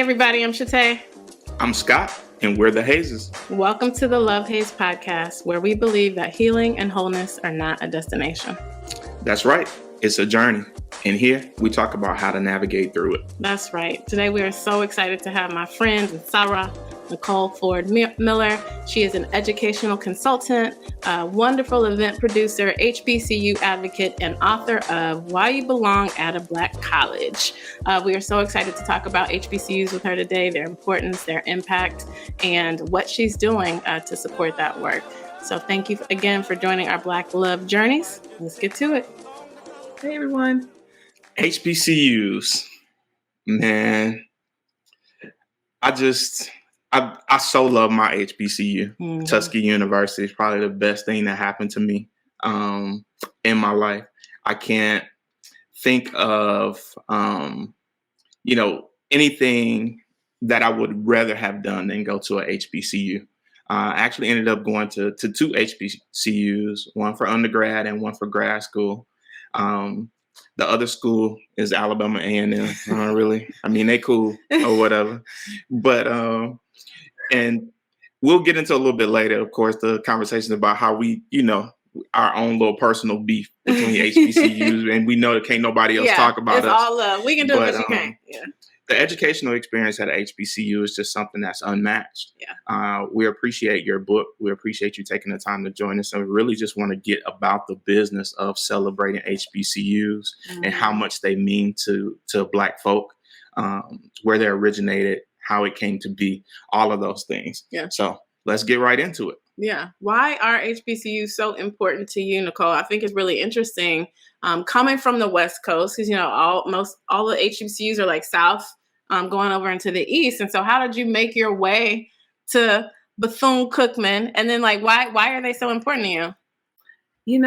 everybody, I'm Shatay. I'm Scott, and we're the Hazes. Welcome to the Love Haze podcast, where we believe that healing and wholeness are not a destination. That's right. It's a journey. And here we talk about how to navigate through it. That's right. Today we are so excited to have my friend and Sarah, Nicole Ford Miller. She is an educational consultant, a wonderful event producer, HBCU advocate, and author of Why You Belong at a Black College. We are so excited to talk about HBCUs with her today, their importance, their impact, and what she's doing to support that work. So thank you again for joining our Black Love Journeys. Let's get to it. Hey, everyone. HBCUs, man, I so love my HBCU. Mm-hmm. Tuskegee University is probably the best thing that happened to me in my life. I can't think of, anything that I would rather have done than go to a HBCU. I actually ended up going to two HBCUs, one for undergrad and one for grad school. The other school is Alabama A&M. Really, I mean, they cool or whatever. But and we'll get into a little bit later, of course, the conversation about how we, our own little personal beef between HBCUs, and we know that can't nobody else talk about it's us. All love. We can do it, but you can't. Yeah. The educational experience at HBCU is just something that's unmatched. Yeah. We appreciate your book. We appreciate you taking the time to join us. And we really just want to get about the business of celebrating HBCUs and how much they mean to Black folk, where they originated, how it came to be, all of those things. Yeah. So let's get right into it. Yeah. Why are HBCUs so important to you, Nicole? I think it's really interesting coming from the West Coast, because, all the HBCUs are like South, going over into the East. And so how did you make your way to Bethune-Cookman? And then why are they so important to you?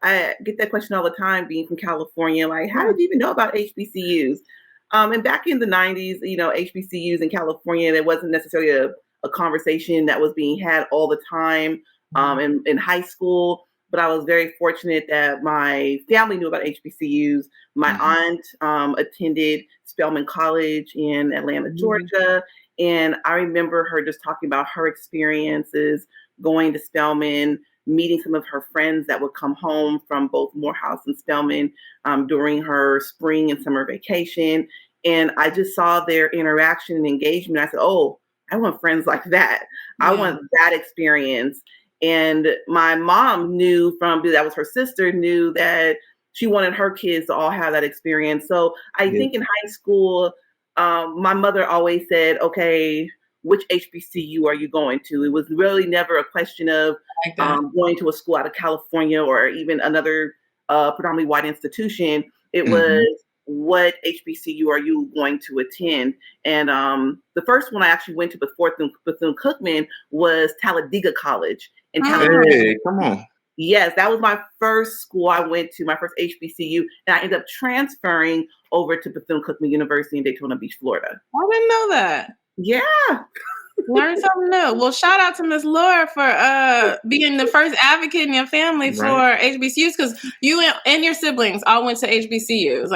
I get that question all the time being from California. Like, how did you even know about HBCUs? And back in the 90s, HBCUs in California, there wasn't necessarily a conversation that was being had all the time in high school. But I was very fortunate that my family knew about HBCUs. My aunt attended Spelman College in Atlanta, Georgia. And I remember her just talking about her experiences going to Spelman, meeting some of her friends that would come home from both Morehouse and Spelman during her spring and summer vacation. And I just saw their interaction and engagement. I said, oh, I want friends like that. Yeah. I want that experience. And my mom knew that was her sister, knew that she wanted her kids to all have that experience. So I think in high school, my mother always said, okay, which HBCU are you going to? It was really never a question of going to a school out of California or even another predominantly white institution. It was, what HBCU are you going to attend? And the first one I actually went to before Bethune-Cookman was Talladega College. Hey, come on. Yes, that was my first school I went to, my first HBCU. And I ended up transferring over to Bethune-Cookman University in Daytona Beach, Florida. I didn't know that. Yeah. Learn something new. Well, shout out to Miss Laura for being the first advocate in your family for HBCUs, because you and your siblings all went to HBCUs.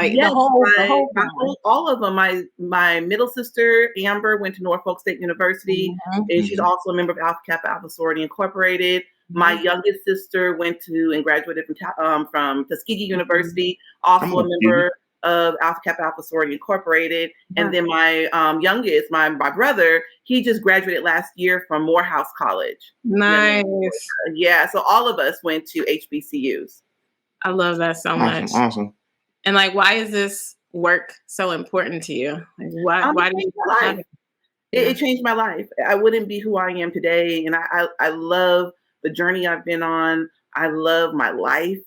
All of them. My middle sister Amber went to Norfolk State University, and she's also a member of Alpha Kappa Alpha Sorority Incorporated. My youngest sister went to and graduated from Tuskegee University, also a member of Alpha Kappa Alpha Sorority Incorporated. And then my youngest, my brother, he just graduated last year from Morehouse College. Nice. Yeah, so all of us went to HBCUs. I love that so much. Awesome. And why is this work so important to you? Why do you have it? It changed my life. I wouldn't be who I am today. And I love the journey I've been on. I love my life.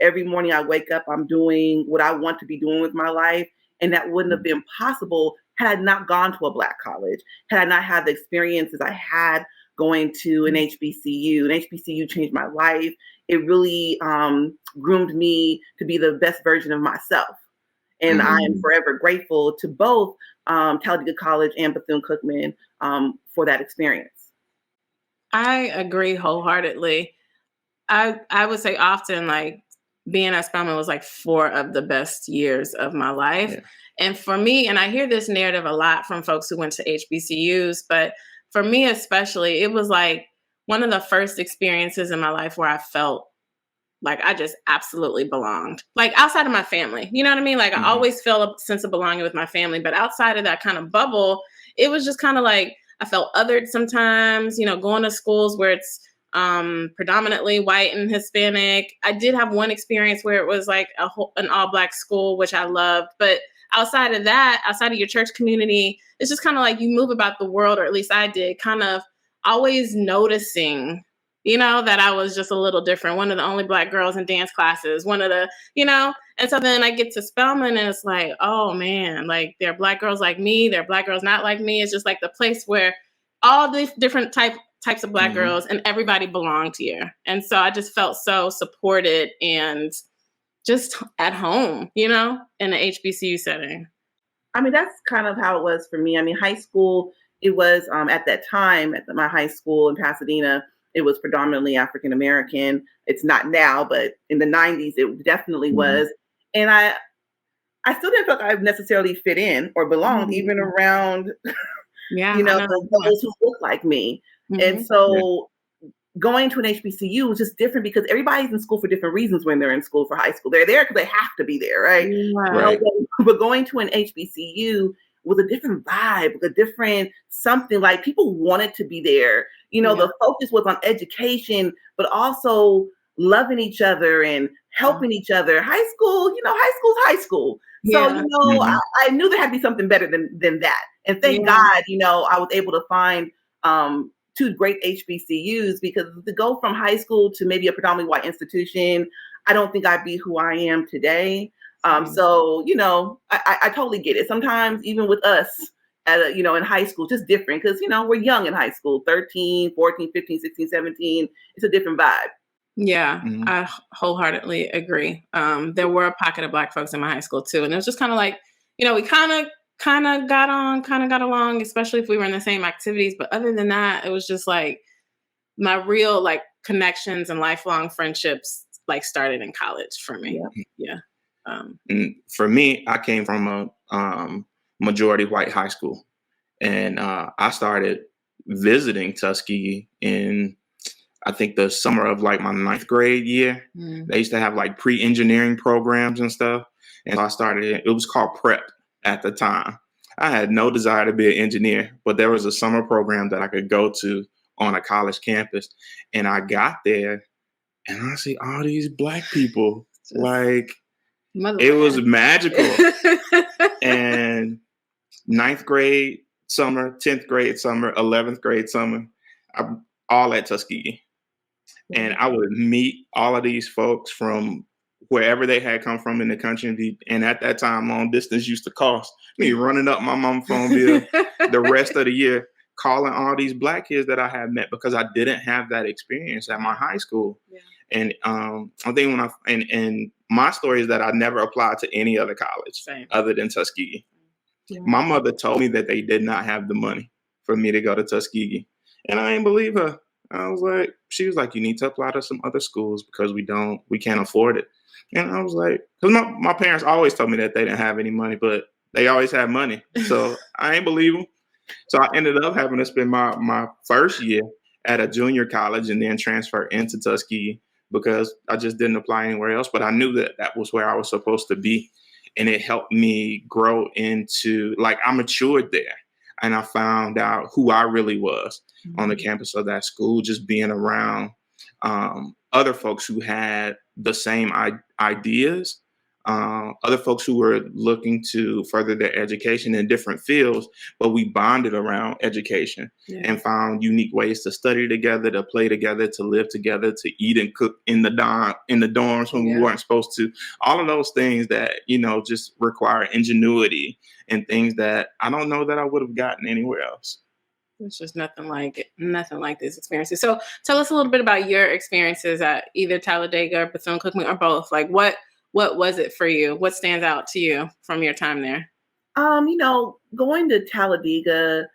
Every morning I wake up, I'm doing what I want to be doing with my life. And that wouldn't have been possible had I not gone to a Black college, had I not had the experiences I had going to an HBCU. An HBCU changed my life. It really groomed me to be the best version of myself. And I am forever grateful to both Talladega College and Bethune-Cookman for that experience. I agree wholeheartedly. I would say often, being at Spelman was like 4 of the best years of my life. Yeah. And for me, and I hear this narrative a lot from folks who went to HBCUs, but for me especially, it was like one of the first experiences in my life where I felt like I just absolutely belonged, like outside of my family. You know what I mean? Like I always felt a sense of belonging with my family, but outside of that kind of bubble, it was just kind of like I felt othered sometimes, you know, going to schools where it's predominantly white and Hispanic. I did have one experience where it was like an all Black school, which I loved. But outside of that, outside of your church community, it's just kind of like you move about the world, or at least I did, kind of always noticing, you know, that I was just a little different. One of the only Black girls in dance classes, one of the, you know, and so then I get to Spelman and it's like, oh man, like there are Black girls like me, there are Black girls not like me. It's just like the place where all these different types of Black girls and everybody belonged here. And so I just felt so supported and just at home, you know, in an HBCU setting. I mean, that's kind of how it was for me. I mean, high school, it was at that time at my high school in Pasadena, it was predominantly African American. It's not now, but in the 90s, it definitely was. And I still didn't feel like I necessarily fit in or belonged, even around, Yeah, you know, those who look like me. And so going to an HBCU was just different because everybody's in school for different reasons when they're in school for high school. They're there because they have to be there, right? Right. But going to an HBCU was a different vibe, a different something. Like people wanted to be there. You know, the focus was on education, but also loving each other and helping each other. High school, you know, high school's high school. So, you know, I knew there had to be something better than that. And thank God, you know, I was able to find 2 great HBCUs, because to go from high school to maybe a predominantly white institution, I don't think I'd be who I am today. So, you know, I totally get it. Sometimes even with us at you know, in high school, just different because, you know, we're young in high school, 13, 14, 15, 16, 17. It's a different vibe. Yeah, I wholeheartedly agree. There were a pocket of Black folks in my high school too. And it was just kind of like, you know, we kind of got along, especially if we were in the same activities. But other than that, it was just like my real like connections and lifelong friendships like started in college for me. Yeah. And for me, I came from a majority white high school, and I started visiting Tuskegee in, I think, the summer of like my 9th grade year. They used to have like pre-engineering programs and stuff. And so I started, it was called prep at the time. I had no desire to be an engineer, but there was a summer program that I could go to on a college campus. And I got there and I see all these Black people, like it was magical. And 9th grade summer, 10th grade summer, 11th grade summer, I'm all at Tuskegee. And I would meet all of these folks from wherever they had come from in the country. And at that time, long distance used to cost me running up my mom's phone bill the rest of the year, calling all these Black kids that I had met, because I didn't have that experience at my high school. And I think and my story is that I never applied to any other college other than Tuskegee. My mother told me that they did not have the money for me to go to Tuskegee. And I didn't believe her. I was like, she was like, you need to apply to some other schools because we can't afford it. And I was like, because my parents always told me that they didn't have any money, but they always had money. So I ain't believe them. So I ended up having to spend my first year at a junior college and then transfer into Tuskegee because I just didn't apply anywhere else. But I knew that that was where I was supposed to be. And it helped me grow into, like, I matured there. And I found out who I really was on the campus of that school, just being around other folks who had the same ideas, other folks who were looking to further their education in different fields, but we bonded around education and found unique ways to study together, to play together, to live together, to eat and cook in the dorms when we weren't supposed to. All of those things that, you know, just require ingenuity and things that I don't know that I would have gotten anywhere else. It's just nothing like these experiences. So tell us a little bit about your experiences at either Talladega or Bethune-Cookman or both. Like what was it for you? What stands out to you from your time there? You know, going to Talladega,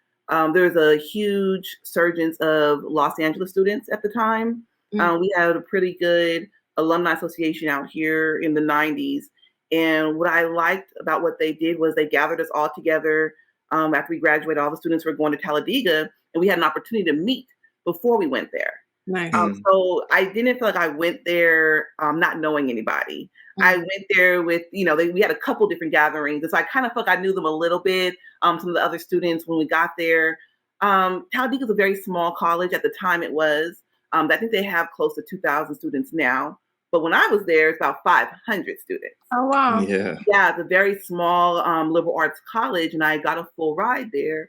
there's a huge surgence of Los Angeles students at the time. We had a pretty good alumni association out here in the 90s. And what I liked about what they did was they gathered us all together after we graduated. All the students were going to Talladega, and we had an opportunity to meet before we went there. Nice. So I didn't feel like I went there not knowing anybody. I went there with, we had a couple different gatherings. And so I kind of felt like I knew them a little bit, some of the other students when we got there. Talladega is a very small college. At the time it was. I think they have close to 2,000 students now. But when I was there, it's about 500 students. Oh, wow. Yeah. Yeah, it's a very small liberal arts college. And I got a full ride there,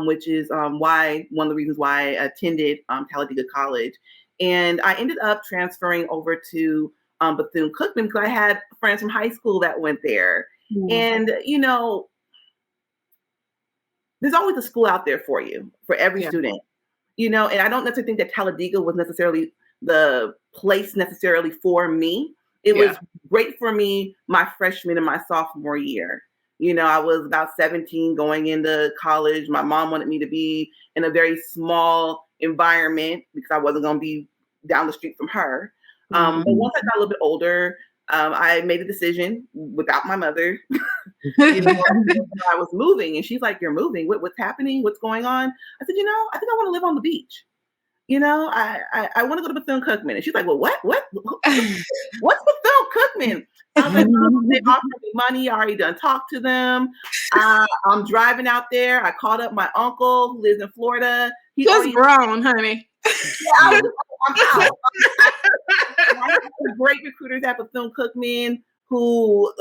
which is one of the reasons why I attended Talladega College. And I ended up transferring over to Bethune-Cookman because I had friends from high school that went there. And, there's always a school out there for you, for every student, and I don't necessarily think that Talladega was necessarily the place necessarily for me. It was great for me my freshman and my sophomore year. I was about 17 going into college. My mom wanted me to be in a very small environment because I wasn't going to be down the street from her. But once I got a little bit older, I made a decision without my mother. I was moving, and she's like, "You're moving? What's happening? What's going on?" I said, "I think I want to live on the beach. I want to go to Bethune-Cookman." And she's like, "Well, what? What's Bethune-Cookman?" I was like, "They offered me money. I already done talked to them. I'm driving out there. I called up my uncle who lives in Florida. Just grown, honey. I'm out." I had some great recruiters at Bethune-Cookman who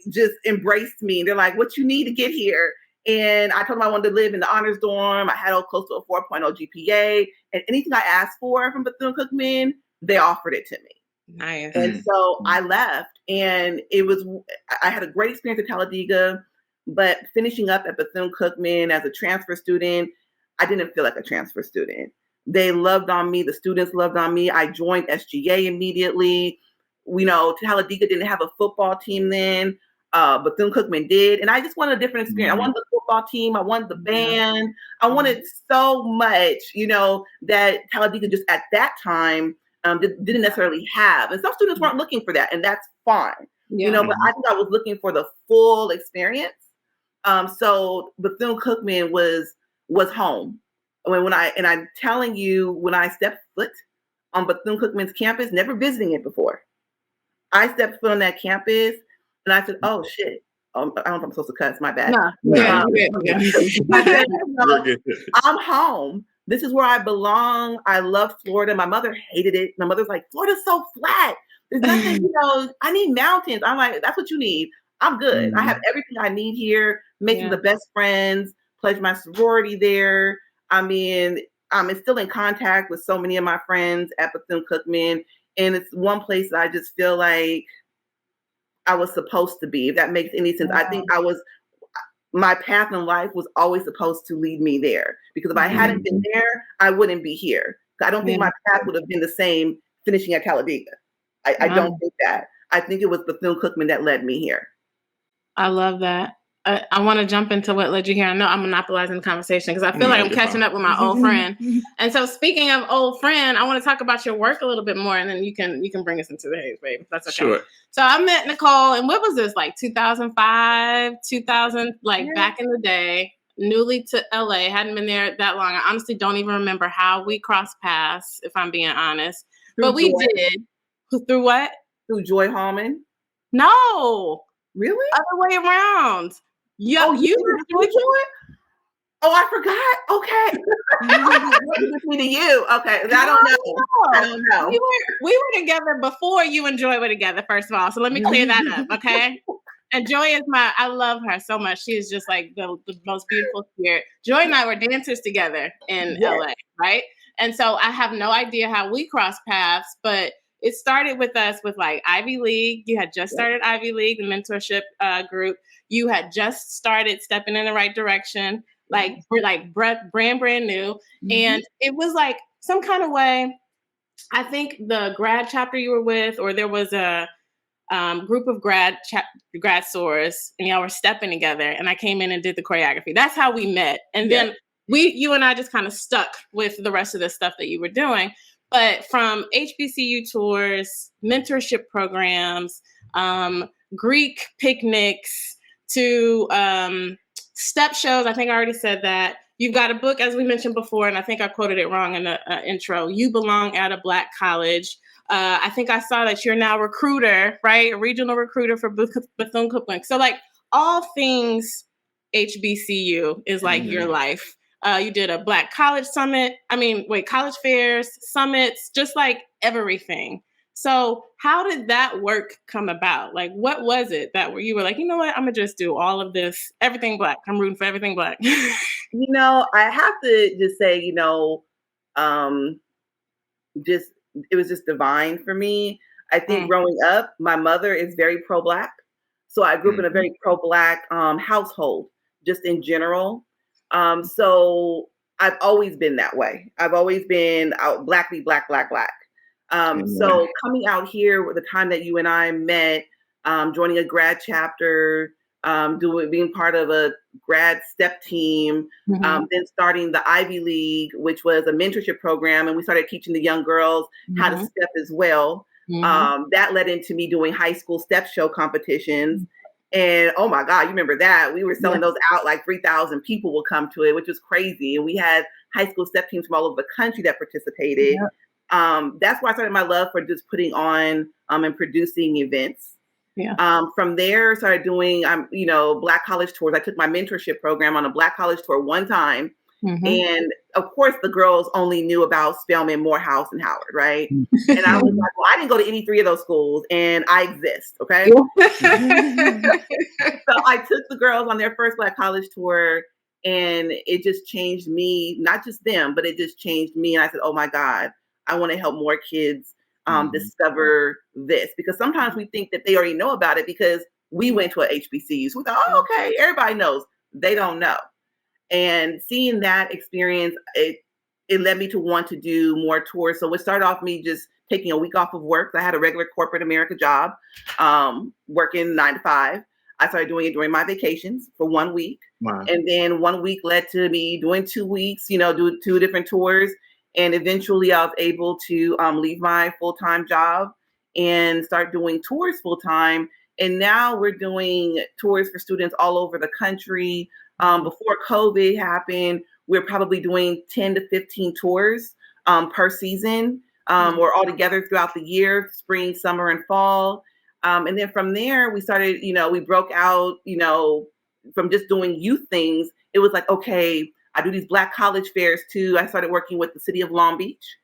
just embraced me. They're like, "What you need to get here?" And I told them I wanted to live in the honors dorm. I had close to a 4.0 GPA, and anything I asked for from Bethune-Cookman, they offered it to me. Nice. And so I left, and I had a great experience at Talladega, but finishing up at Bethune-Cookman as a transfer student, I didn't feel like a transfer student. They loved on me. The students loved on me. I joined SGA immediately. Talladega didn't have a football team then. Bethune-Cookman did. And I just wanted a different experience. I wanted the football team. I wanted the band. I wanted so much, that Talladega just at that time didn't necessarily have. And some students weren't looking for that, and that's fine. But I think I was looking for the full experience. So Bethune-Cookman was home. When I'm telling you, when I stepped foot on Bethune-Cookman's campus, never visiting it before, I stepped foot on that campus, and I said, "Oh shit! I don't know if I'm supposed to cuss. My bad." No. I'm home. This is where I belong. I love Florida. My mother hated it. My mother's like, "Florida's so flat. There's nothing. I need mountains." I'm like, "That's what you need. I'm good. I have everything I need here. Making the best friends. Pledged my sorority there. I mean, I'm still in contact with so many of my friends at Bethune-Cookman, and it's one place that I just feel like I was supposed to be, if that makes any sense. I think my path in life was always supposed to lead me there, because if I hadn't been there, I wouldn't be here. I don't think my path would have been the same finishing at Talladega. I don't think that. I think it was Bethune-Cookman that led me here. I love that. I want to jump into what led you here. I know I'm monopolizing the conversation because I feel like I'm catching up with my old friend. And so, speaking of old friend, I want to talk about your work a little bit more, and then you can bring us into the haze, babe. That's okay. Sure. So I met Nicole, and what was this, like 2005, 2000, back in the day, newly to LA, hadn't been there that long. I honestly don't even remember how we crossed paths, if I'm being honest. But we did. Through what? Through Joy Hallman. No. Really? Other way around. Yeah, oh, you were doing it? Oh, I forgot. Okay. Me to you. Okay. I don't know. We were together before you and Joy were together, first of all. So let me clear that up, okay? And Joy is I love her so much. She is just like the most beautiful spirit. Joy and I were dancers together in LA, right? And so I have no idea how we crossed paths, but it started with us with Ivy League. You had just started Ivy League, the mentorship group. You had just started stepping in the right direction. We're brand new. And it was some kind of way, I think the grad chapter you were with, or there was a group of grad sorors, and y'all were stepping together, and I came in and did the choreography. That's how we met. And then you and I just kind of stuck with the rest of the stuff that you were doing. But from HBCU tours, mentorship programs, Greek picnics to step shows. I think I already said that. You've got a book, as we mentioned before, and I think I quoted it wrong in the intro. You Belong at a Black College. I think I saw that you're now a recruiter, right? A regional recruiter for Bethune-Cookman. So like all things HBCU is like your life. You did a Black College Summit. College fairs, summits, just like everything. So how did that work come about? Like, what was it that you were like, you know what, I'm gonna just do all of this, everything Black. I'm rooting for everything Black. I have to just say, it was just divine for me. I think growing up, my mother is very pro-Black. So I grew up in a very pro-Black household, just in general. So I've always been that way. I've always been Black be Black, Black, Black. So coming out here with the time that you and I met, joining a grad chapter, being part of a grad step team, then starting the Ivy League, which was a mentorship program, and we started teaching the young girls how to step as well. That led into me doing high school step show competitions. And oh my God, you remember that? We were selling those out, like 3,000 people will come to it, which was crazy. And we had high school step teams from all over the country that participated. That's why I started my love for just putting on and producing events. From there, started doing Black college tours. I took my mentorship program on a Black college tour one time. And of course, the girls only knew about Spelman, Morehouse, and Howard, right? And I was like, well, I didn't go to any three of those schools, and I exist, okay? So I took the girls on their first Black college tour, and it just changed me, not just them, but it just changed me. And I said, oh my God, I want to help more kids discover this, because sometimes we think that they already know about it because we went to a HBCU. So we thought, oh, okay, everybody knows. They don't know. And seeing that experience, it led me to want to do more tours. So it started off me just taking a week off of work. I had a regular corporate America job, working 9 to 5. I started doing it during my vacations for 1 week. Wow. And then 1 week led to me doing 2 weeks, do 2 different tours. And eventually I was able to leave my full-time job and start doing tours full-time. And now we're doing tours for students all over the country. Before COVID happened, we're probably doing 10 to 15 tours per season, or all together throughout the year, spring, summer, and fall. And then from there, we started, we broke out, from just doing youth things. It was like, okay, I do these Black college fairs too. I started working with the city of Long Beach.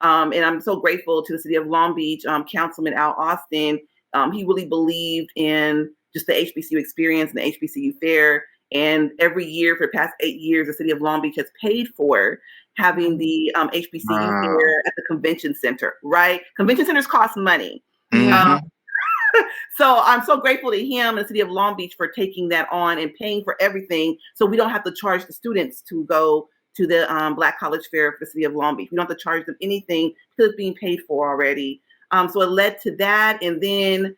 And I'm so grateful to the city of Long Beach, Councilman Al Austin. He really believed in just the HBCU experience and the HBCU fair. And every year for the past 8 years, the city of Long Beach has paid for having the HBCU fair at the convention center, right? Convention centers cost money. So I'm so grateful to him and the city of Long Beach for taking that on and paying for everything, so we don't have to charge the students to go to the Black College Fair for the city of Long Beach. We don't have to charge them anything because it's being paid for already. So it led to that. And then,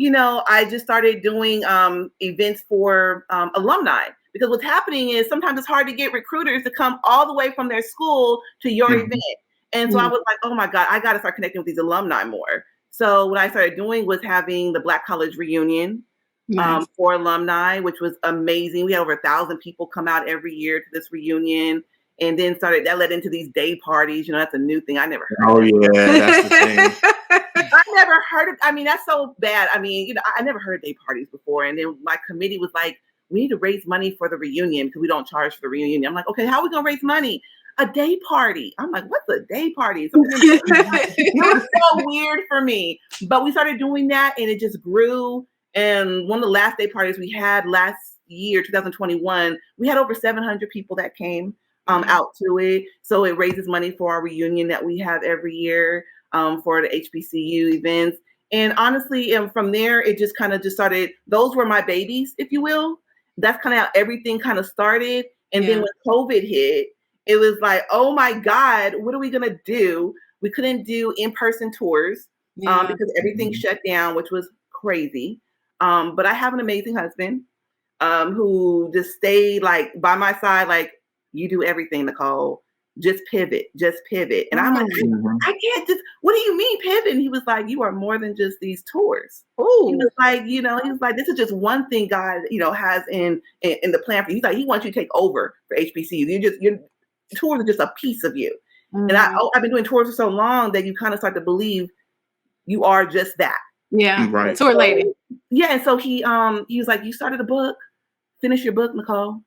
I just started doing events for alumni, because what's happening is sometimes it's hard to get recruiters to come all the way from their school to your event. And so I was like, oh my God, I got to start connecting with these alumni more. So what I started doing was having the Black College Reunion for alumni, which was amazing. We had over 1,000 people come out every year to this reunion. And then that led into these day parties. That's a new thing. I never heard of. Oh, yeah, that's the thing. I never heard of, that's so bad. I never heard of day parties before. And then my committee was like, we need to raise money for the reunion because we don't charge for the reunion. I'm like, okay, how are we going to raise money? A day party. I'm like, what's a day party? It was so weird for me. But we started doing that and it just grew. And one of the last day parties we had last year, 2021, we had over 700 people that came out to it. So it raises money for our reunion that we have every year for the HBCU events. And honestly, from there, it just kind of just started. Those were my babies, if you will. That's kind of how everything kind of started. And then when COVID hit, it was like, oh my God, what are we going to do? We couldn't do in-person tours because everything shut down, which was crazy. But I have an amazing husband who just stayed like by my side, like, you do everything, Nicole. just pivot, just pivot. And I'm like, I can't just, what do you mean pivot? And he was like, you are more than just these tours. He was like, he was like, this is just one thing God, has in the plan for you. He's like, he wants you to take over for HBCUs. Your tours are just a piece of you. And I've been doing tours for so long that you kind of start to believe you are just that. Yeah, right. Tour lady. Yeah, and so he was like, you started a book, finish your book, Nicole.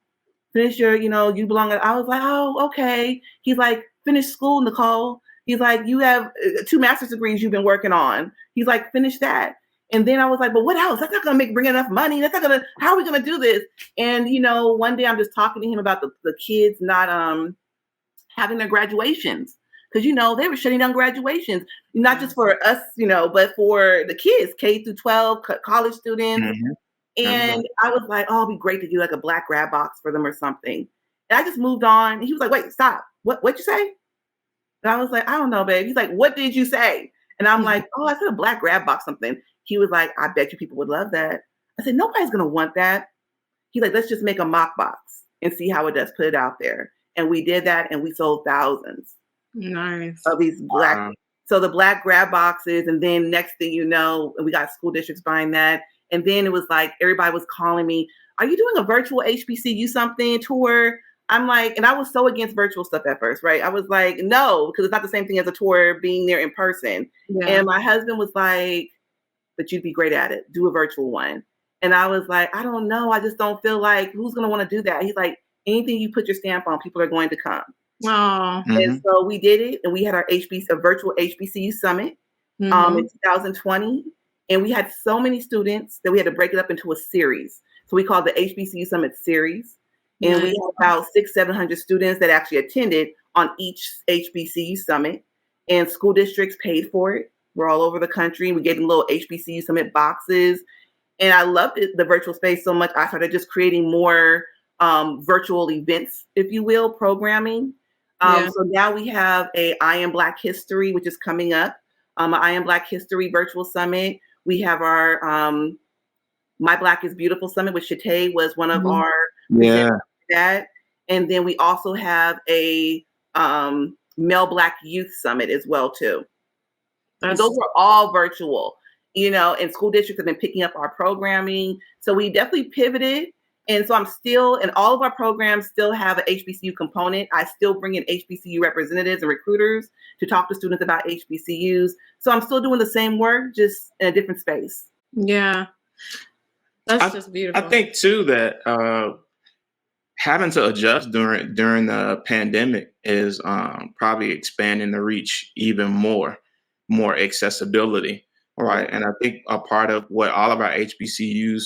Finish your, you belong. I was like, oh, okay. He's like, finish school, Nicole. He's like, you have 2 master's degrees you've been working on. He's like, finish that. And then I was like, but what else? That's not going to bring enough money. That's not going to, how are we going to do this? And, one day I'm just talking to him about the kids not having their graduations. Because, they were shutting down graduations, not just for us, but for the kids, K through 12, college students. And I was like, oh, it'd be great to do like a black grab box for them or something. And I just moved on. And he was like, wait, stop. What'd you say? And I was like, I don't know, babe. He's like, what did you say? And I'm like, oh, I said a black grab box something. He was like, I bet you people would love that. I said, nobody's going to want that. He's like, let's just make a mock box and see how it does. Put it out there. And we did that, and we sold thousands. Nice. Of these black. So the black grab boxes. And then next thing you know, we got school districts buying that. And then it was like, everybody was calling me, are you doing a virtual HBCU something tour? I'm like, and I was so against virtual stuff at first, right? I was like, no, because it's not the same thing as a tour being there in person. Yeah. And my husband was like, but you'd be great at it. Do a virtual one. And I was like, I don't know. I just don't feel like who's going to want to do that. He's like, anything you put your stamp on, people are going to come. Oh. And so we did it. And we had our virtual HBCU summit in 2020. And we had so many students that we had to break it up into a series. So we called the HBCU Summit Series. And we had about 600-700 students that actually attended on each HBCU Summit. And school districts paid for it. We're all over the country. We gave them little HBCU Summit boxes. And I loved the virtual space so much. I started just creating more virtual events, if you will, programming. So now we have a I Am Black History, which is coming up. I Am Black History Virtual Summit. We have our My Black is Beautiful Summit, which Shatay was one of our that. And then we also have a Male Black Youth Summit as well too. And those are all virtual, and school districts have been picking up our programming. So we definitely pivoted. And so I'm still, and all of our programs still have an HBCU component. I still bring in HBCU representatives and recruiters to talk to students about HBCUs. So I'm still doing the same work, just in a different space. Yeah. That's just beautiful. I think too that having to adjust during the pandemic is probably expanding the reach even more accessibility. Right. And I think a part of what all of our HBCUs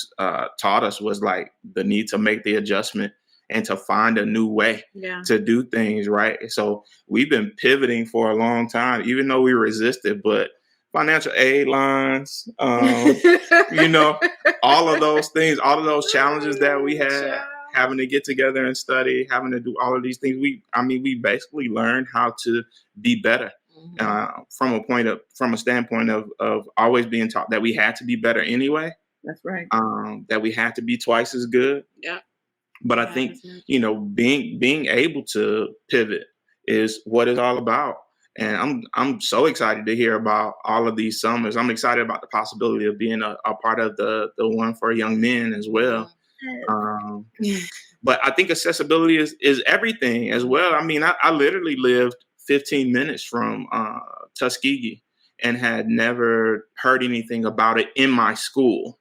taught us was like the need to make the adjustment and to find a new way to do things. Right. So we've been pivoting for a long time, even though we resisted, but financial aid lines, all of those things, all of those challenges that we had, having to get together and study, having to do all of these things. We basically learned how to be better. From a standpoint of always being taught that we had to be better anyway. That's right. That we had to be twice as good. Yeah. But I think, being able to pivot is what it's all about. And I'm so excited to hear about all of these summers. I'm excited about the possibility of being a part of the one for young men as well. But I think accessibility is everything as well. I mean, I literally lived 15 minutes from Tuskegee and had never heard anything about it in my school.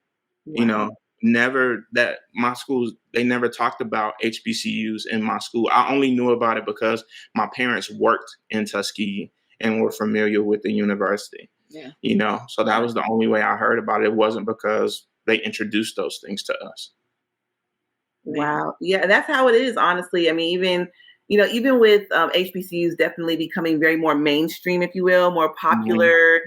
Never that my schools, they never talked about HBCUs in my school. I only knew about it because my parents worked in Tuskegee and were familiar with the university. So that was the only way I heard about it. It wasn't because they introduced those things to us. Wow. Yeah, that's how it is, honestly. I mean, even with HBCUs definitely becoming very more mainstream, if you will, more popular,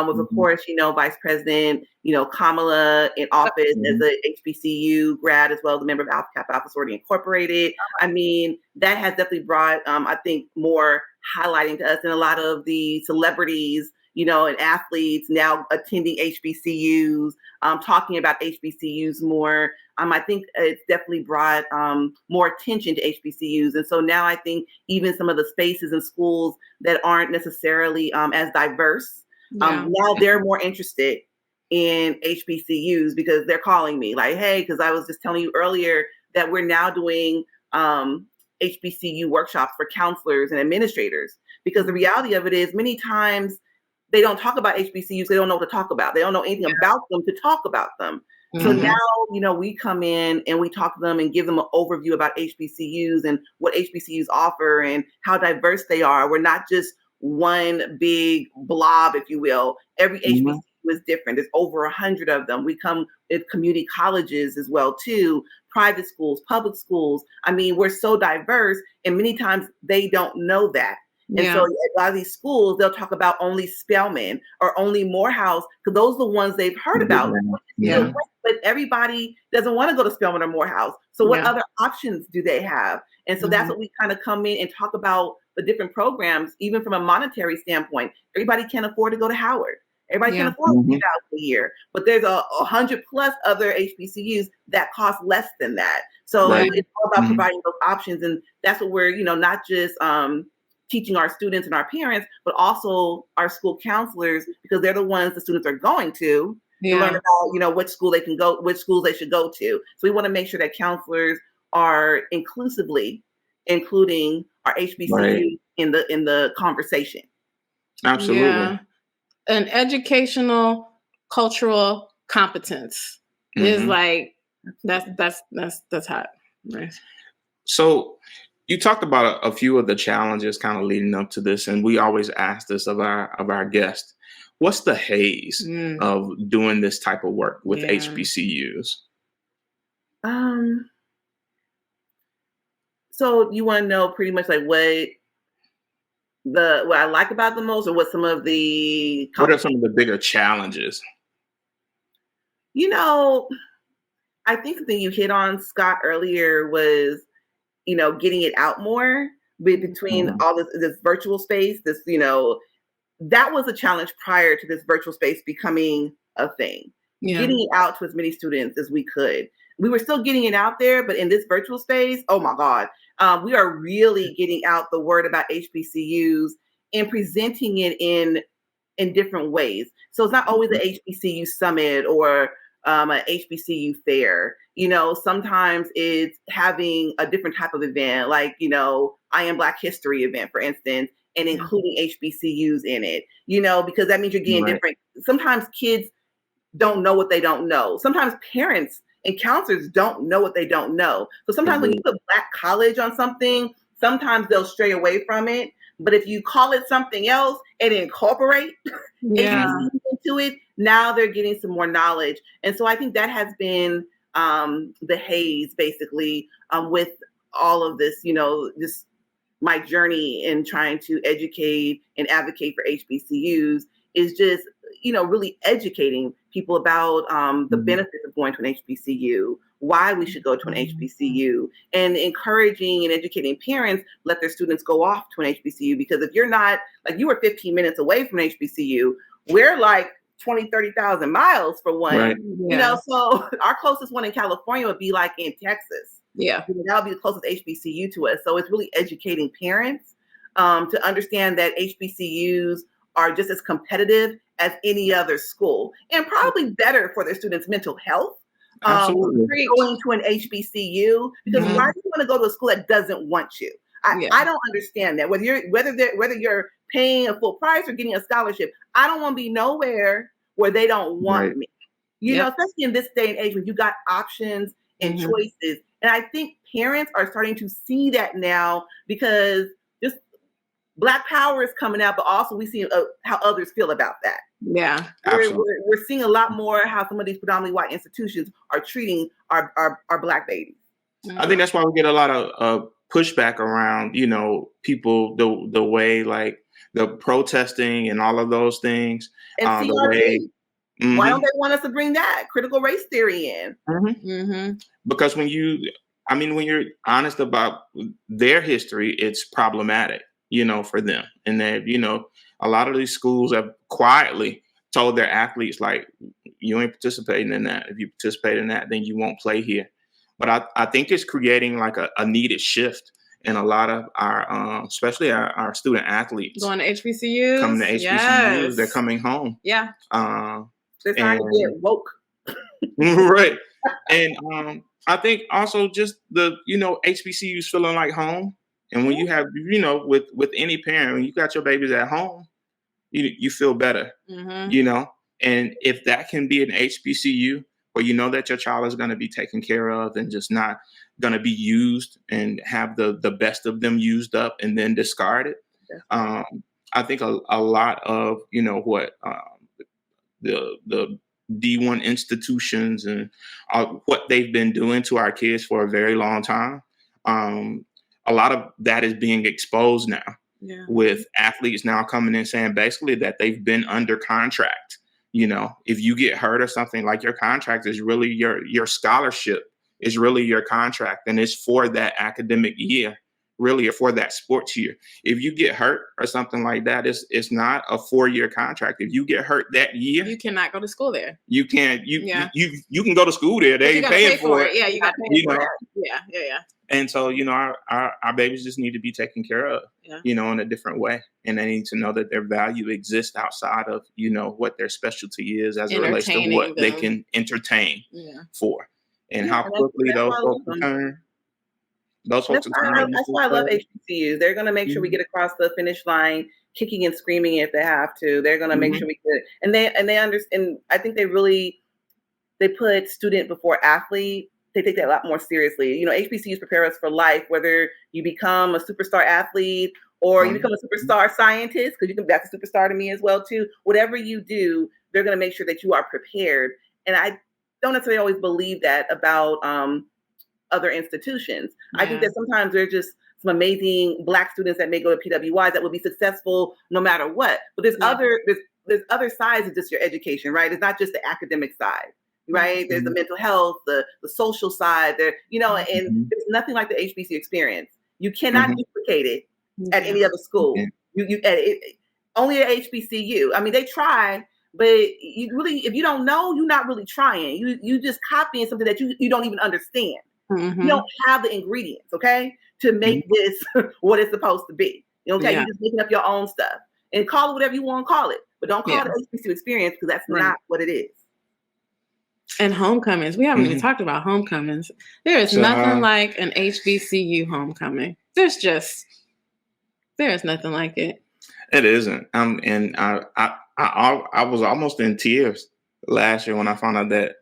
with, of course, Vice President, Kamala in office as a HBCU grad, as well as a member of Alpha Kappa Alpha Sorority Incorporated. I mean, that has definitely brought, I think, more highlighting to us, and a lot of the celebrities, and athletes now attending HBCUs, talking about HBCUs more. I think it's definitely brought more attention to HBCUs. And so now I think even some of the spaces in schools that aren't necessarily as diverse, now they're more interested in HBCUs because they're calling me like, hey, because I was just telling you earlier that we're now doing HBCU workshops for counselors and administrators, because the reality of it is many times they don't talk about HBCUs. They don't know what to talk about. They don't know anything about them to talk about them. So now, we come in and we talk to them and give them an overview about HBCUs and what HBCUs offer and how diverse they are. We're not just one big blob, if you will. Every HBCU is different. There's over 100 of them. We come with community colleges as well, too, private schools, public schools. I mean, we're so diverse, and many times they don't know that. And so a lot of these schools, they'll talk about only Spelman or only Morehouse, because those are the ones they've heard about. But everybody doesn't want to go to Spelman or Morehouse. So what other options do they have? And so that's what we kind of come in and talk about the different programs, even from a monetary standpoint. Everybody can't afford to go to Howard. Everybody can afford $50,000 a year, but there's 100 plus other HBCUs that cost less than that. So it's all about providing those options. And that's what we're, not just teaching our students and our parents, but also our school counselors, because they're the ones the students are going to learn about, which school they can go, which schools they should go to. So we want to make sure that counselors are inclusively including our HBCU in the conversation. Absolutely. Yeah. An educational cultural competence is like that's hot. Right. So you talked about a few of the challenges kind of leading up to this, and we always ask this of our guests. What's the haze of doing this type of work with HBCUs? So you want to know pretty much like what I like about the most, or what some of the what are some of the bigger challenges? I think the thing you hit on, Scott, earlier was, getting it out more between all this virtual space, that was a challenge prior to this virtual space becoming a thing. Getting it out to as many students as we could. We were still getting it out there, but in this virtual space, oh my God, we are really getting out the word about HBCUs and presenting it in different ways. So it's not always an HBCU summit or an HBCU fair. Sometimes it's having a different type of event, like, I Am Black History event, for instance, and including HBCUs in it, because that means you're getting different. Sometimes kids don't know what they don't know. Sometimes parents and counselors don't know what they don't know. So sometimes when you put Black college on something, sometimes they'll stray away from it. But if you call it something else and incorporate HBCUs into it, now they're getting some more knowledge. And so I think that has been the haze, basically, with all of this, just my journey in trying to educate and advocate for HBCUs is just, really educating people about the benefits of going to an HBCU, why we should go to an HBCU, and encouraging and educating parents, let their students go off to an HBCU. Because if you're not, like, you were 15 minutes away from an HBCU, we're like 20, 30,000 miles for one, so our closest one in California would be like in Texas. That would be the closest HBCU to us. So it's really educating parents to understand that HBCUs are just as competitive as any other school, and probably better for their students' mental health. Absolutely. Going to an HBCU, because why do you want to go to a school that doesn't want you? I don't understand that. Whether you're paying a full price or getting a scholarship, I don't want to be nowhere where they don't want me. Especially in this day and age when you got options and choices. And I think parents are starting to see that now, because just Black power is coming out, but also we see how others feel about that. We're seeing a lot more how some of these predominantly white institutions are treating our Black babies. I think that's why we get a lot of pushback around, people, the way, like, the protesting and all of those things. And the way, why don't they want us to bring that critical race theory in? Because when you're honest about their history, it's problematic. for them. And that, a lot of these schools have quietly told their athletes, like, you ain't participating in that. If you participate in that, then you won't play here. But I think it's creating like a needed shift in a lot of our, especially our student athletes. Going to HBCUs? Coming to HBCUs, yes. They're coming home. Yeah. They're trying to get woke. Right. And I think also just the, HBCUs feeling like home. And when you have, with any parent, when you got your babies at home, you feel better, and if that can be an HBCU where you know that your child is going to be taken care of and just not going to be used and have the best of them used up and then discarded. I think a lot of, what the D1 institutions and what they've been doing to our kids for a very long time. A lot of that is being exposed now. Yeah. With athletes now coming in saying basically that they've been under contract. If you get hurt or something, like, your contract is really your scholarship is really your contract, and it's for that academic year, really, or for that sports year. If you get hurt or something like that, it's not a 4-year contract. If you get hurt that year, you cannot go to school there. You can't. You can go to school there. They ain't paying for it. Yeah, you got to pay for it. Yeah. And so, our babies just need to be taken care of, in a different way. And they need to know that their value exists outside of, what their specialty is as it relates to what they can entertain for. And how quickly those folks return. That's why I love HBCUs. They're going to make sure we get across the finish line, kicking and screaming if they have to. They're going to make sure we get it. And they understand. I think they put student before athlete. They take that a lot more seriously. HBCUs prepare us for life, whether you become a superstar athlete or you become a superstar scientist, because that's a superstar to me as well, too. Whatever you do, they're going to make sure that you are prepared. And I don't necessarily always believe that about other institutions. I think that sometimes there's just some amazing Black students that may go to PWIs that will be successful no matter what. But there's other sides of just your education, right? It's not just the academic side. Right. There's the mental health, the social side there, and there's nothing like the HBCU experience. You cannot duplicate it at any other school. Only at HBCU. I mean, they try, but if you don't know, you're not really trying. You just copying something that you don't even understand. You don't have the ingredients, to make this what it's supposed to be. You're just making up your own stuff and call it whatever you want to call it, but don't call it HBCU experience, because that's not what it is. And homecomings. We haven't even talked about homecomings. There is nothing like an HBCU homecoming. There is nothing like it. It isn't. And I was almost in tears last year when I found out that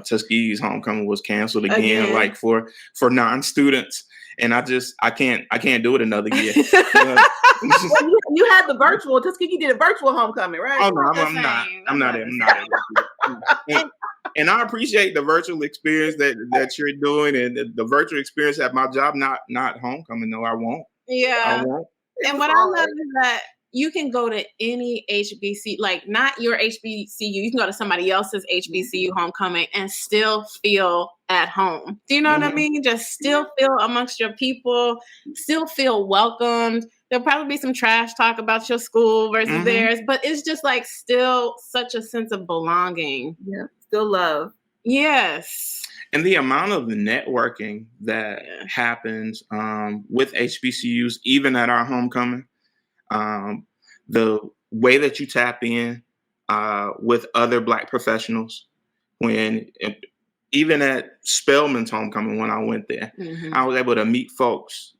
Tuskegee's homecoming was canceled again, like for non-students. And I can't do it another year. You had the virtual. Tuskegee did a virtual homecoming, right? Oh no, I'm not. And I appreciate the virtual experience that you're doing, and the virtual experience at my job. Not homecoming, no, I won't. Yeah. I won't. And what I love is that you can go to any HBC, like not your HBCU. You can go to somebody else's HBCU homecoming and still feel at home. Do you know what I mean? Just still feel amongst your people, still feel welcomed. There'll probably be some trash talk about your school versus theirs, but it's just like still such a sense of belonging. Yeah, still love. Yes. And the amount of networking that happens with HBCUs, even at our homecoming, the way that you tap in with other Black professionals, even at Spelman's homecoming when I went there, I was able to meet folks,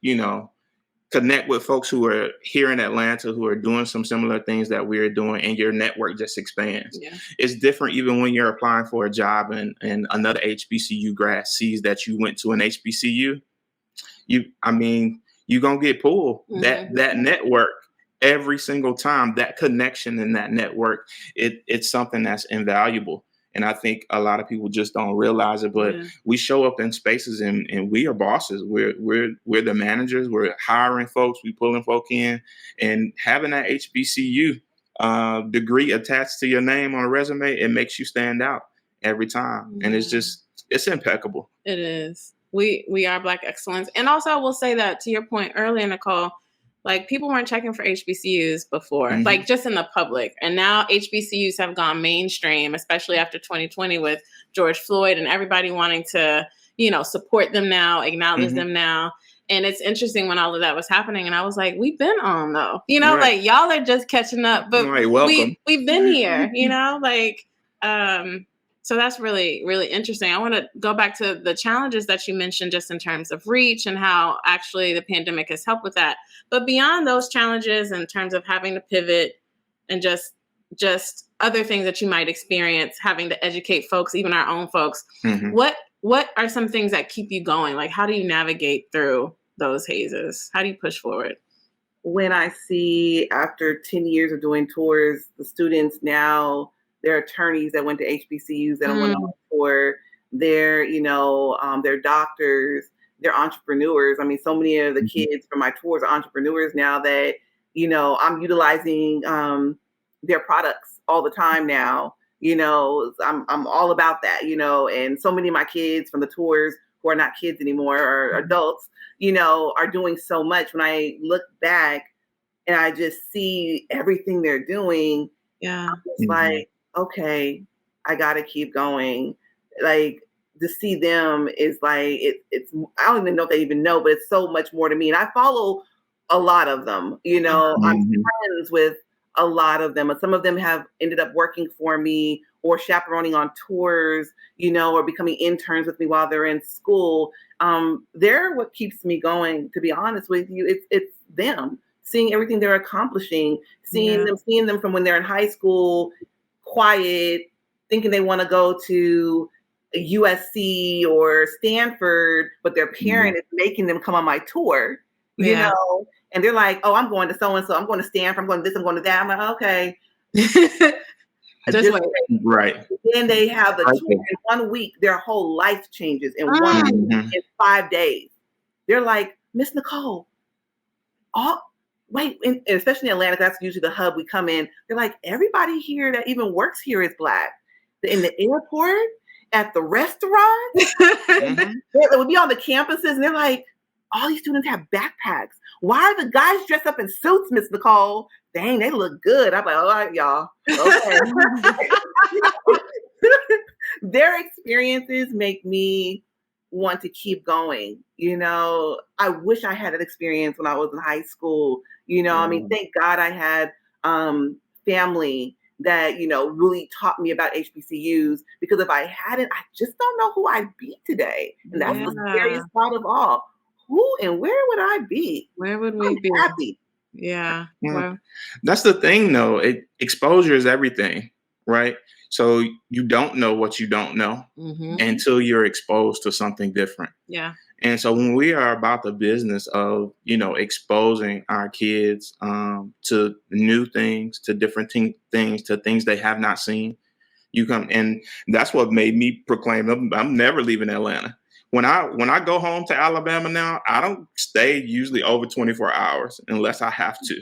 connect with folks who are here in Atlanta who are doing some similar things that we're doing, and your network just expands. Yeah. It's different even when you're applying for a job and another HBCU grad sees that you went to an HBCU. You're going to get pulled. That network, every single time, that connection in that network, it's something that's invaluable. And I think a lot of people just don't realize it, but we show up in spaces and we are bosses. We're the managers. We're hiring folks. We pulling folk in, and having that HBCU degree attached to your name on a resume, it makes you stand out every time. And it's impeccable. It is. We are Black excellence. And also I will say that, to your point earlier, Nicole, Like people weren't checking for HBCUs before, Mhm. like just in the public. And now HBCUs have gone mainstream, especially after 2020 with George Floyd and everybody wanting to, support them now, acknowledge Mhm. them now. And it's interesting when all of that was happening. And I was like, we've been on though, Right. like y'all are just catching up, but Right, welcome. we've been here, so that's really, really interesting. I want to go back to the challenges that you mentioned just in terms of reach and how actually the pandemic has helped with that. But beyond those challenges in terms of having to pivot and just other things that you might experience having to educate folks, even our own folks, Mhm. what are some things that keep you going? Like how do you navigate through those hazes? How do you push forward? When I see after 10 years of doing tours, the students now, they're attorneys that went to HBCUs that went on tour, they're doctors, they're entrepreneurs. I mean, so many of the Mhm. kids from my tours are entrepreneurs now that, I'm utilizing their products all the time now. I'm all about that, and so many of my kids from the tours who are not kids anymore or adults, are doing so much. When I look back and I just see everything they're doing, Yeah. it's Mhm. like, okay, I gotta keep going. Like to see them is like it's I don't even know if they even know, but it's so much more to me. And I follow a lot of them, I'm Mhm. friends with a lot of them. And some of them have ended up working for me or chaperoning on tours, or becoming interns with me while they're in school. They're what keeps me going, to be honest with you. It's them seeing everything they're accomplishing, seeing them from when they're in high school, quiet, thinking they want to go to USC or Stanford, but their parent is making them come on my tour, Yeah. and they're like, "Oh, I'm going to so and so. I'm going to Stanford. I'm going to this. I'm going to that." I'm like, "Okay." Just wait. Right. Then they have the Right. tour in 1 week. Their whole life changes in Mhm. in 5 days. They're like, "Miss Nicole, wait," and especially in Atlanta, that's usually the hub we come in. They're like, "Everybody here that even works here is Black. In the airport, at the restaurant, Mhm. they would be on the campuses, and they're like, all these students have backpacks. Why are the guys dressed up in suits, Miss Nicole? Dang, they look good." I'm like, "All right, y'all. Okay." Their experiences make me want to keep going. I wish I had that experience when I was in high school. I mean, thank God I had family that, really taught me about HBCUs, because if I hadn't, I just don't know who I'd be today. And that's the scariest part of all. Who and where would I be? Where would we be? Happy. Yeah. Yeah. Well, That's the thing, though. Exposure is everything, right? So you don't know what you don't know until you're exposed to something different. yeah. And so when we are about the business of, exposing our kids to new things, to different things, to things they have not seen, you come, and that's what made me proclaim I'm never leaving Atlanta. When I go home to Alabama now, I don't stay usually over 24 hours unless I have to.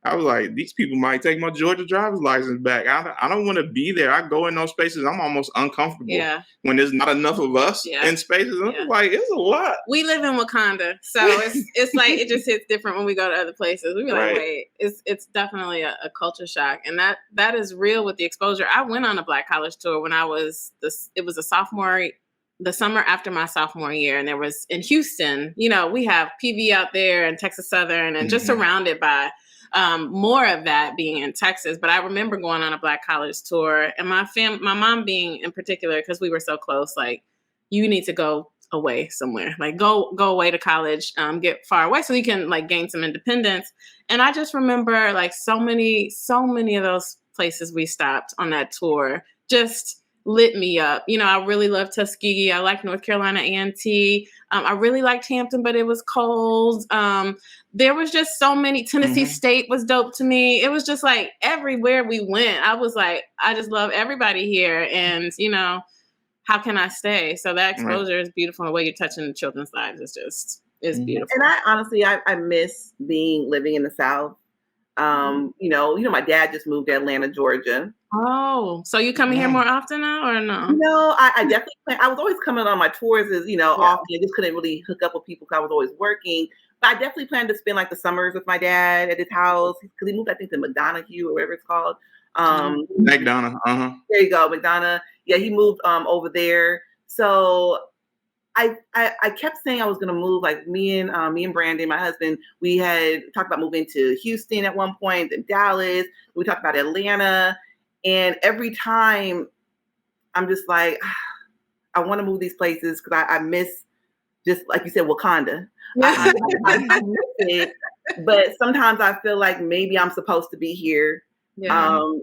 I was like, these people might take my Georgia driver's license back. I don't want to be there. I go in those spaces, I'm almost uncomfortable when there's not enough of us in spaces. I'm like, it's a lot. We live in Wakanda, so it's like it just hits different when we go to other places. We be like, wait, it's definitely a culture shock, and that is real with the exposure. I went on a Black college tour when I was it was a sophomore, the summer after my sophomore year, and there was in Houston. We have PV out there and Texas Southern, and just surrounded by more of that being in Texas. But I remember going on a Black college tour, and my mom being in particular, because we were so close, like, you need to go away somewhere, like go away to college, get far away so you can like gain some independence. And I just remember like so many of those places we stopped on that tour just lit me up. I really loved Tuskegee. I liked North Carolina A&T. I really liked Hampton, but it was cold. There was just so many. Tennessee State was dope to me. It was just like everywhere we went, I was like, I just love everybody here. And, how can I stay? So that exposure is beautiful. The way you're touching the children's lives is beautiful. And I honestly, I miss living in the South. My dad just moved to Atlanta, Georgia. Oh, so you coming here more often now or no? No, I definitely plan. I was always coming on my tours as, often. I just couldn't really hook up with people because I was always working. But I definitely plan to spend like the summers with my dad at his house because he moved, I think, to McDonough or whatever it's called. McDonough. There you go, McDonough. Yeah, he moved over there. So I kept saying I was gonna move. Like me and Brandon, my husband, we had talked about moving to Houston at one point, then Dallas. We talked about Atlanta, and every time I'm just like, I want to move these places because I miss, just like you said, Wakanda. I miss it, but sometimes I feel like maybe I'm supposed to be here. Yeah. I'm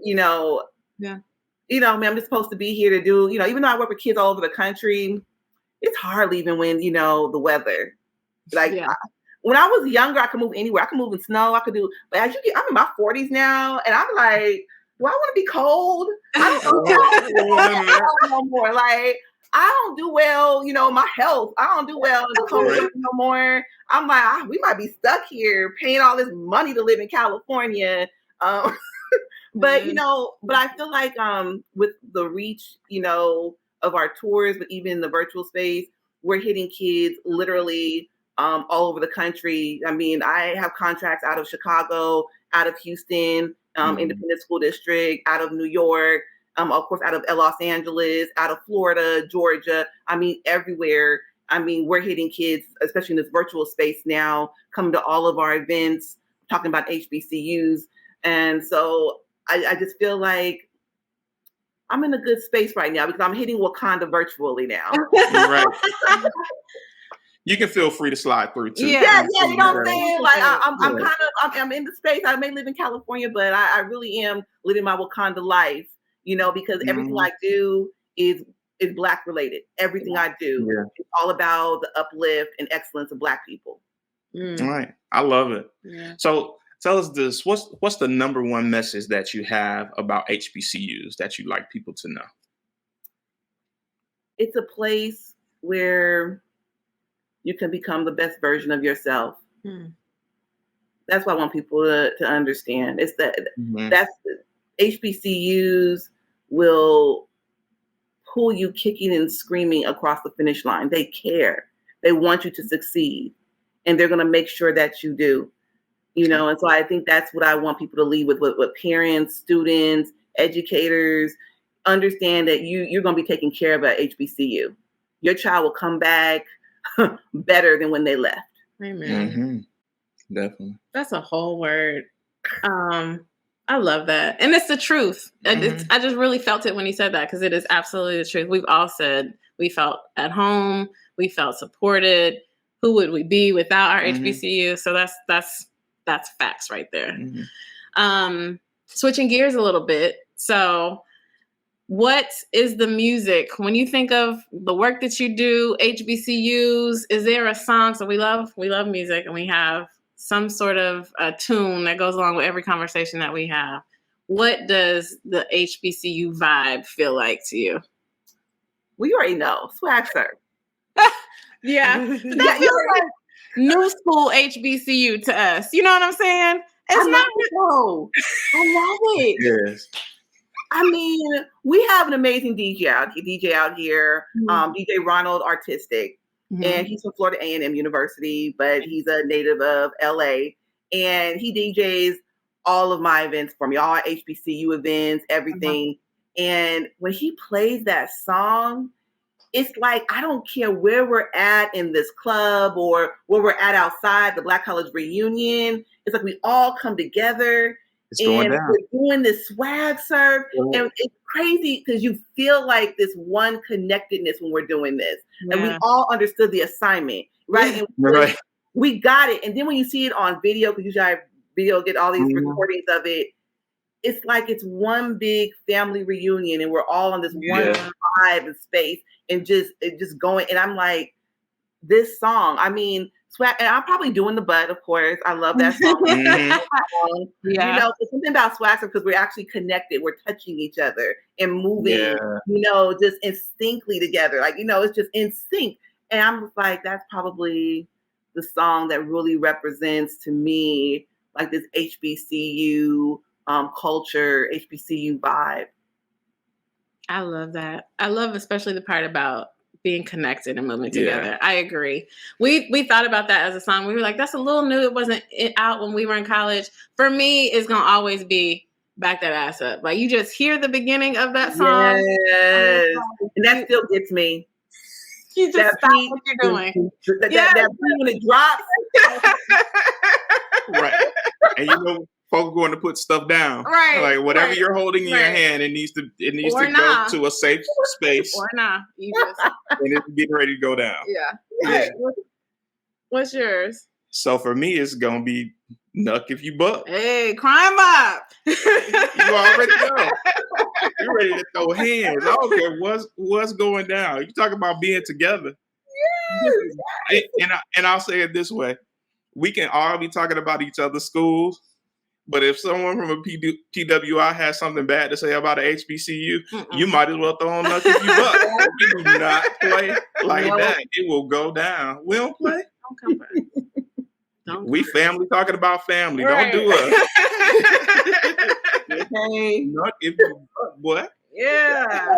just supposed to be here to do, even though I work with kids all over the country, it's hard leaving when, the weather. Like when I was younger, I could move anywhere. I could move in snow. I could do, but as you get, I'm in my 40s now, and I'm like, do I want to be cold? I don't know more. Like, I don't do well, my health. I don't do well in the cold no more. I'm like, we might be stuck here paying all this money to live in California. But I feel like with the reach, of our tours, but even the virtual space, we're hitting kids literally all over the country. I mean, I have contracts out of Chicago, out of Houston, Independent School District, out of New York, of course, out of Los Angeles, out of Florida, Georgia. I mean, everywhere. I mean, we're hitting kids, especially in this virtual space now, coming to all of our events, talking about HBCUs. And so I just feel like I'm in a good space right now because I'm hitting Wakanda virtually now. Right. You can feel free to slide through too. Yeah, you know what I'm saying? Like I'm in the space. I may live in California, but I really am living my Wakanda life, because everything I do is Black related. Everything I do is all about the uplift and excellence of Black people. All right. I love it. Yeah. So tell us this, what's the number one message that you have about HBCUs that you'd like people to know? It's a place where you can become the best version of yourself. That's what I want people to understand. It's that's HBCUs will pull you kicking and screaming across the finish line. They care. They want you to succeed, and they're going to make sure that you do. And so I think that's what I want people to leave with parents, students, educators. Understand that you're going to be taken care of at HBCU. Your child will come back better than when they left. Amen. Definitely. That's a whole word. I love that. And it's the truth. I just really felt it when he said that because it is absolutely the truth. We've all said we felt at home. We felt supported. Who would we be without our HBCU? So that's facts right there. Switching gears a little bit. So what is the music when you think of the work that you do, HBCUs? Is there a song? So we love music, and we have some sort of a tune that goes along with every conversation that we have. What does the HBCU vibe feel like to you? We already know. Swag Surf. Yeah. That feels like new school HBCU to us. You know what I'm saying? It's not so. I love it. Yes. I mean, we have an amazing DJ out here. DJ Ronald Artistic, and he's from Florida A&M University, but he's a native of LA, and he DJs all of my events for me, all HBCU events, everything. And when he plays that song, it's like, I don't care where we're at in this club or where we're at outside the Black College reunion. It's like we all come together. It's going down. We're doing this swag surf, and it's crazy because you feel like this one connectedness when we're doing this, and we all understood the assignment, right? And we got it. And then when you see it on video, because usually I get all these recordings of it, it's like it's one big family reunion, and we're all on this one vibe and space, and just going. And I'm like, this song. I mean. Swag, and I'm probably doing the butt, of course. I love that song. There's something about swag because we're actually connected. We're touching each other and moving, just instinctively together. Like, it's just in sync. And I'm just like, that's probably the song that really represents to me, like this HBCU culture, HBCU vibe. I love that. I love especially the part about being connected and moving together. Yeah. I agree. We thought about that as a song. We were like, that's a little new. It wasn't out when we were in college. For me, it's going to always be Back That Ass Up. Like, you just hear the beginning of that song. Yes. And that still gets me. You just That stop beat, what you're doing. That beat when it drops. Right. And you know, folks going to put stuff down. Right. Like whatever right. you're holding in your Right. hand, it needs to Or go not. to a safe space, Or not. You just, and it's getting ready to go down. yeah. Yeah. What's yours? So for me, it's gonna be Nuck If You Buck. Hey, crime up. You already know. You're ready to throw hands. I don't care what's going down. You talk about being together. Yes. And I'll say it this way: we can all be talking about each other's schools, but if someone from a PWI has something bad to say about an HBCU, you might as well throw on Nuck If You Buck. We do not play like that. It will go down. We don't play. Don't come back. We family talking about family. Right. Don't do us. Okay. Nuck If You Buck, what? Yeah.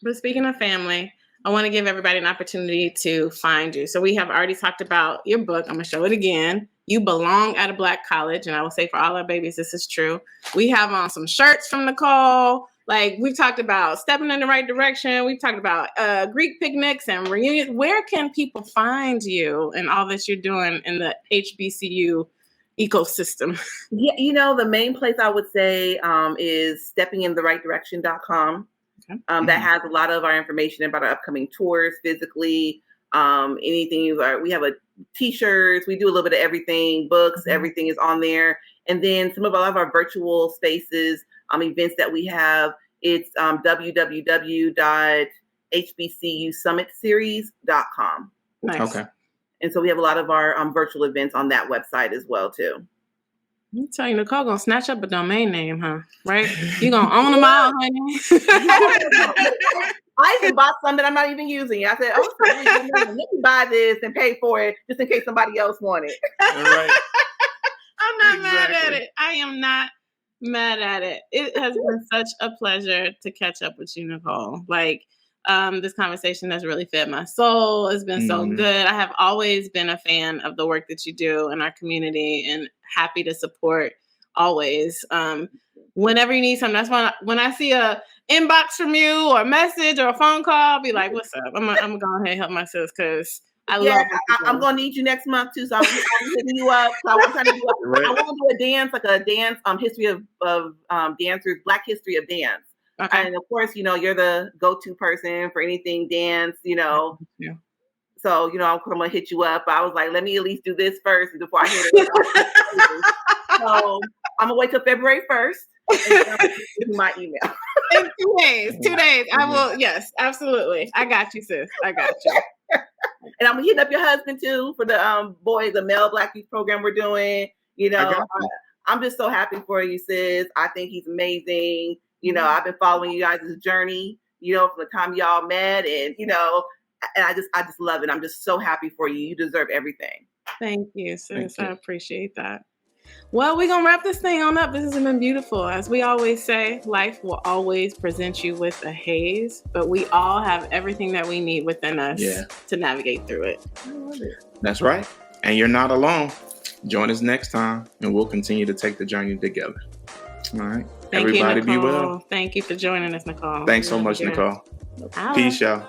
But speaking of family, I want to give everybody an opportunity to find you. So we have already talked about your book. I'm going to show it again. You Belong at a Black College. And I will say for all our babies, this is true. We have on some shirts from Nicole. Like, we've talked about stepping in the right direction. We've talked about Greek picnics and reunions. Where can people find you and all that you're doing in the HBCU ecosystem? Yeah, you know, the main place I would say is steppinginthirightdirection.com. Okay. That has a lot of our information about our upcoming tours physically, anything. We have t-shirts, we do a little bit of everything, books, everything is on there. And then some of our virtual spaces, events that we have, it's www.hbcusummitseries.com. Nice. Okay. And so we have a lot of our virtual events on that website as well, too. I'm telling you, Nicole gonna snatch up a domain name, huh? Right? You gonna own them all, honey? I even bought some that I'm not even using. I said, "Oh, let me buy this and pay for it just in case somebody else wants it." All right. I'm not mad at it. I am not mad at it. It has been such a pleasure to catch up with you, Nicole. Like, this conversation has really fed my soul. It's been so good. I have always been a fan of the work that you do in our community and happy to support always. Whenever you need something, that's when I see a inbox from you or a message or a phone call, I'll be like, what's up? I'm gonna go ahead and help my sis because I love it. I'm gonna need you next month too. So I'm hitting you up. So I'm trying to do I want to do a dance, like a dance history of dancers, Black history of dance. Okay. And of course, you know, you're the go-to person for anything dance, you know. Yeah. So, you know, I'm gonna hit you up. I was like, let me at least do this first before I hit it. So I'm gonna wait till February 1st. And I'll give you my email. In 2 days. I will. Yes, absolutely. I got you, sis. I got you. And I'm hitting up your husband too for the male Black youth program we're doing. You know, I'm just so happy for you, sis. I think he's amazing. You know, I've been following you guys' journey, you know, from the time y'all met, and you know, and I just love it. I'm just so happy for you. You deserve everything. Thank you, sis. Thank you. I appreciate that. Well, we're going to wrap this thing on up. This has been beautiful. As we always say, life will always present you with a haze, but we all have everything that we need within us to navigate through it. I love it. That's right. And you're not alone. Join us next time, and we'll continue to take the journey together. All right. Thank Everybody you, Nicole. be well. Thank you for joining us, Nicole. Thanks so much, Nicole. Peace, y'all.